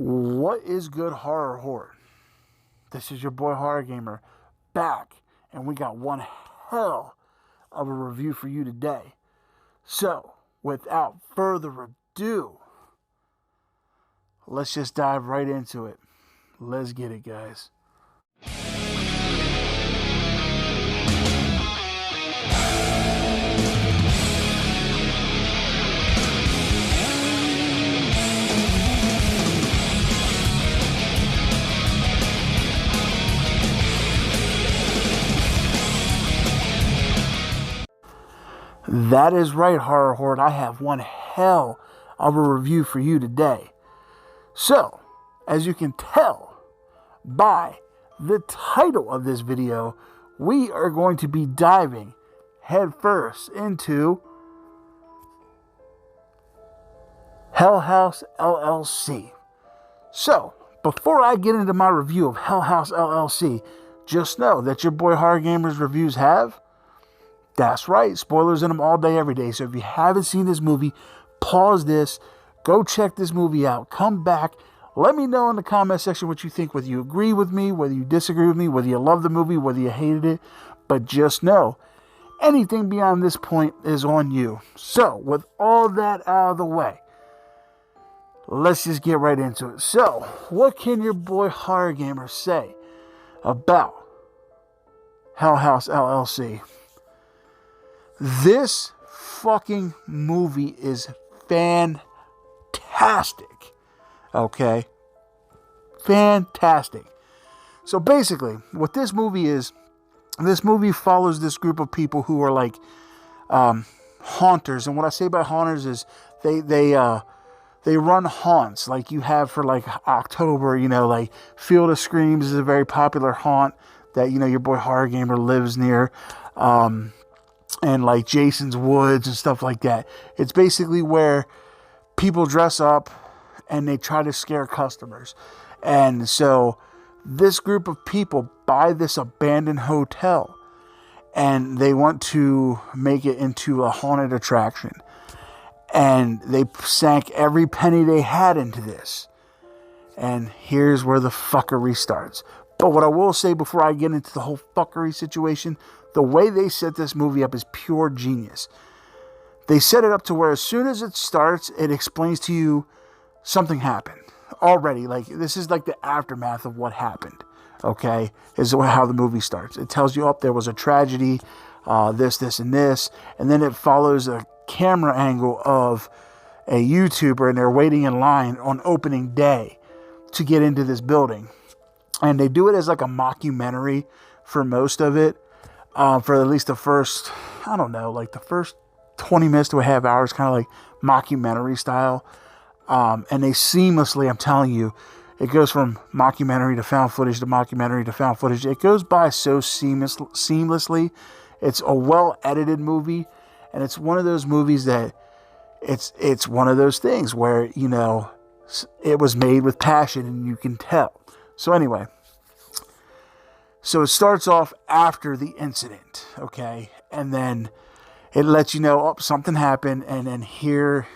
What is good horror? This is your boy Horror Gamer back, and we got one hell of a review for you today. So, without further ado, let's just dive right into it. Let's get it, guys. That is right, Horror Horde. I have one hell of a review for you today. So, as you can tell by the title of this video, we are going to be diving headfirst into Hell House LLC. So, before I get into my review of Hell House LLC, just know that your boy Horror Gamer's reviews have, that's right, spoilers in them all day, every day. So if you haven't seen this movie, pause this, go check this movie out, come back, let me know in the comment section what you think, whether you agree with me, whether you disagree with me, whether you love the movie, whether you hated it. But just know, anything beyond this point is on you. So, with all that out of the way, let's just get right into it. So, what can your boy Horror Gamer say about Hell House LLC? This fucking movie is fantastic. Okay? Fantastic. So basically, what this movie is, this movie follows this group of people who are like haunters. And what I say by haunters is they run haunts like you have for like October, like Field of Screams is a very popular haunt that, your boy Horror Gamer lives near. And like Jason's Woods and stuff like that. It's basically where people dress up and they try to scare customers. And so this group of people buy this abandoned hotel and they want to make it into a haunted attraction. And they sank every penny they had into this. And here's where the fuckery starts. But what I will say before I get into the whole fuckery situation, the way they set this movie up is pure genius. They set it up to where as soon as it starts, it explains to you something happened already. Like, this is like the aftermath of what happened, okay, is how the movie starts. It tells you, there was a tragedy, this, and this, and then it follows a camera angle of a YouTuber, and they're waiting in line on opening day to get into this building. And they do it as like a mockumentary for most of it. For at least the first, the first 20 minutes to a half hours, kind of like mockumentary style. And they seamlessly, I'm telling you, it goes from mockumentary to found footage to mockumentary to found footage. It goes by so seamlessly. It's a well-edited movie. And it's one of those movies that it's one of those things where, it was made with passion and you can tell. So anyway. So it starts off after the incident, okay? And then it lets you know, something happened, and then here's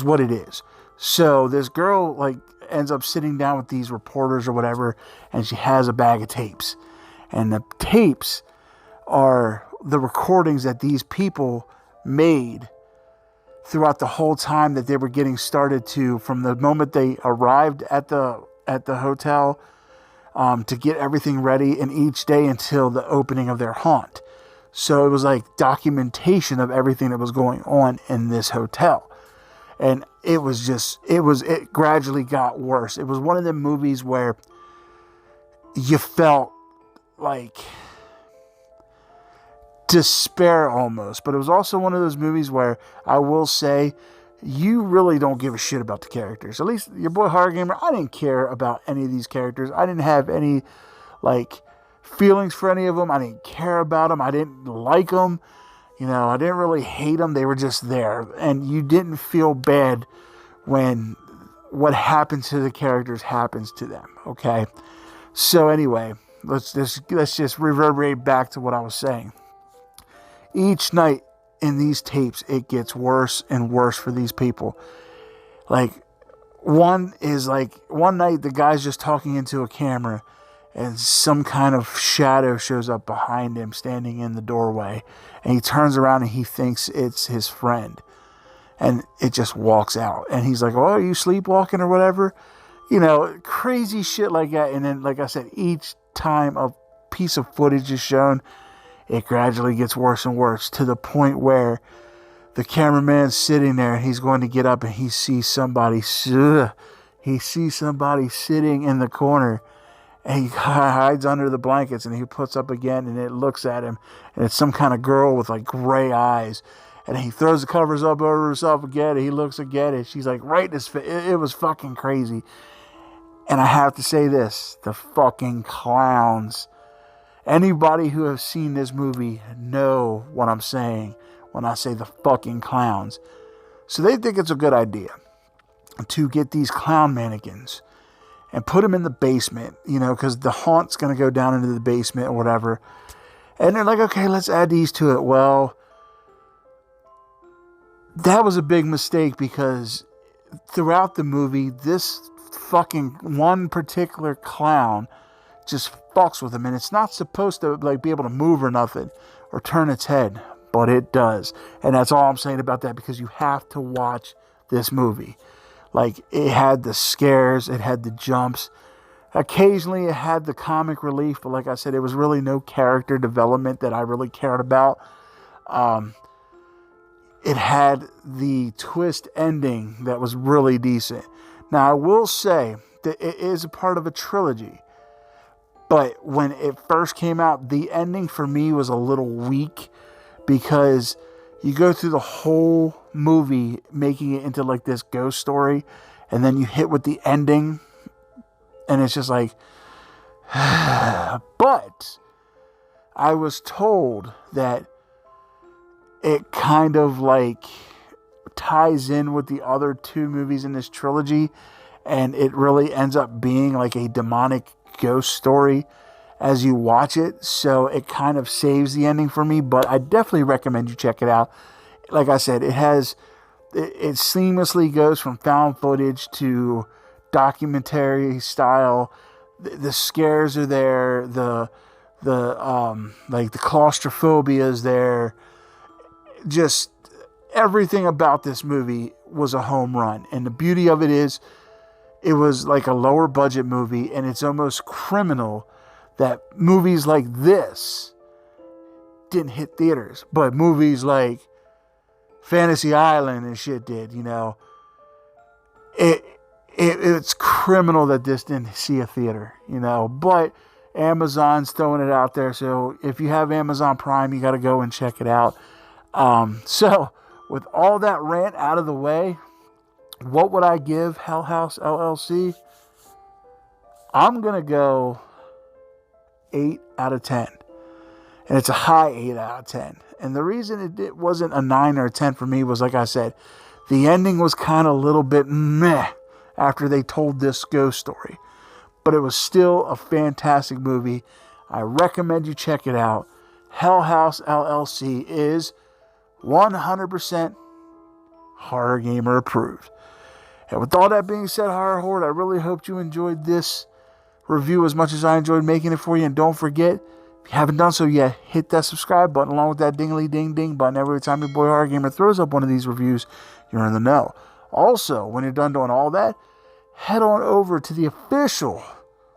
what it is. So this girl, ends up sitting down with these reporters or whatever, and she has a bag of tapes. And the tapes are the recordings that these people made throughout the whole time that they were getting started from the moment they arrived at the hotel, to get everything ready, and each day until the opening of their haunt. So it was like documentation of everything that was going on in this hotel. And it gradually got worse. It was one of the movies where you felt like despair almost. But it was also one of those movies where I will say, you really don't give a shit about the characters. At least your boy Horror Gamer, I didn't care about any of these characters. I didn't have any, feelings for any of them. I didn't care about them. I didn't like them. I didn't really hate them. They were just there. And you didn't feel bad when what happens to the characters happens to them, okay? So anyway, let's just reverberate back to what I was saying. Each night in these tapes, it gets worse and worse for these people. one is like, one night the guy's just talking into a camera and some kind of shadow shows up behind him standing in the doorway, and he turns around and he thinks it's his friend, and it just walks out, and he's like, oh, are you sleepwalking or whatever? You know, crazy shit like that. And then, like I said, each time a piece of footage is shown, it gradually gets worse and worse, to the point where the cameraman's sitting there and he's going to get up and he sees somebody sitting in the corner, and he hides under the blankets, and he puts up again, and it looks at him, and it's some kind of girl with like gray eyes, and he throws the covers up over himself again, and he looks again, and she's like right in his face. It was fucking crazy. And I have to say this, the fucking clowns. Anybody who has seen this movie know what I'm saying when I say the fucking clowns. So they think it's a good idea to get these clown mannequins and put them in the basement, you know, because the haunt's going to go down into the basement or whatever. And they're like, okay, let's add these to it. Well, that was a big mistake, because throughout the movie, this fucking one particular clown just fucks with him, and it's not supposed to like be able to move or nothing or turn its head, but it does. And that's all I'm saying about that, because you have to watch this movie. Like, it had the scares, it had the jumps, occasionally it had the comic relief, but like I said, it was really no character development that I really cared about. It had the twist ending that was really decent. Now, I will say that it is a part of a trilogy, but when it first came out, the ending for me was a little weak, because you go through the whole movie making it into like this ghost story, and then you hit with the ending, and it's just like, but I was told that it kind of like ties in with the other two movies in this trilogy, and it really ends up being like a demonic ghost story as you watch it, so it kind of saves the ending for me. But I definitely recommend you check it out. Like I said, it seamlessly goes from found footage to documentary style. The scares are there, the like the claustrophobia is there. Just everything about this movie was a home run, and the beauty of it is, it was like a lower budget movie, and it's almost criminal that movies like this didn't hit theaters, but movies like Fantasy Island and shit did, you know. It's criminal that this didn't see a theater, you know, but Amazon's throwing it out there, so if you have Amazon Prime, you got to go and check it out. So with all that rant out of the way, what would I give Hell House LLC? I'm going to go 8 out of 10. And it's a high 8 out of 10. And the reason it wasn't a 9 or a 10 for me was, like I said, the ending was kind of a little bit meh after they told this ghost story. But it was still a fantastic movie. I recommend you check it out. Hell House LLC is 100% Horror Gamer approved. And with all that being said, Horror Horde, I really hope you enjoyed this review as much as I enjoyed making it for you. And don't forget, if you haven't done so yet, hit that subscribe button along with that dingly ding ding button. Every time your boy Horror Gamer throws up one of these reviews, you're in the know. Also, when you're done doing all that, head on over to the official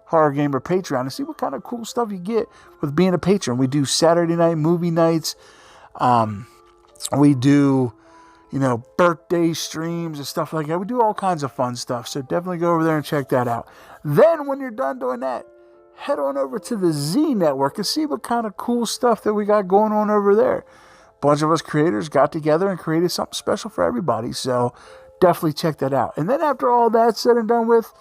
Horror Gamer Patreon and see what kind of cool stuff you get with being a patron. We do Saturday night movie nights. We do, you know, birthday streams and stuff like that. We do all kinds of fun stuff. So definitely go over there and check that out. Then when you're done doing that, head on over to the Z Network and see what kind of cool stuff that we got going on over there. A bunch of us creators got together and created something special for everybody. So definitely check that out. And then after all that's said and done with,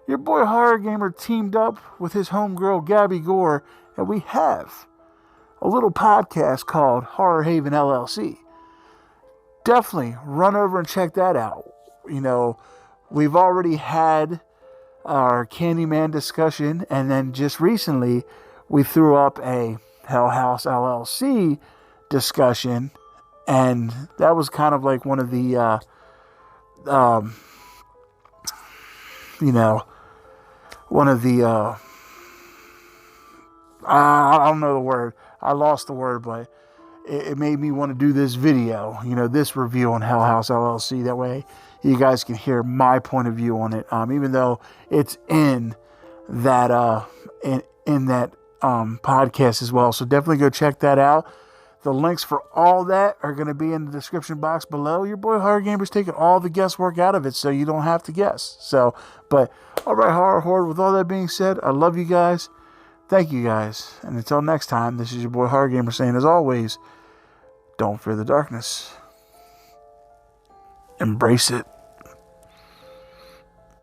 your boy Horror Gamer teamed up with his homegirl Gabby Gore, and we have a little podcast called Horror Haven LLC. Definitely run over and check that out. You know, we've already had our Candyman discussion, and then just recently we threw up a Hell House LLC discussion, and that was kind of like one of the one of the, I don't know the word. I lost the word, but it made me want to do this video, this review on Hell House LLC. That way you guys can hear my point of view on it. Even though it's in that, in that podcast as well. So definitely go check that out. The links for all that are going to be in the description box below. Your boy Horror Gamer's taking all the guesswork out of it, so you don't have to guess. So, but all right, Horror Horde, with all that being said, I love you guys. Thank you guys. And until next time, this is your boy Horror Gamer saying, as always, don't fear the darkness. Embrace it.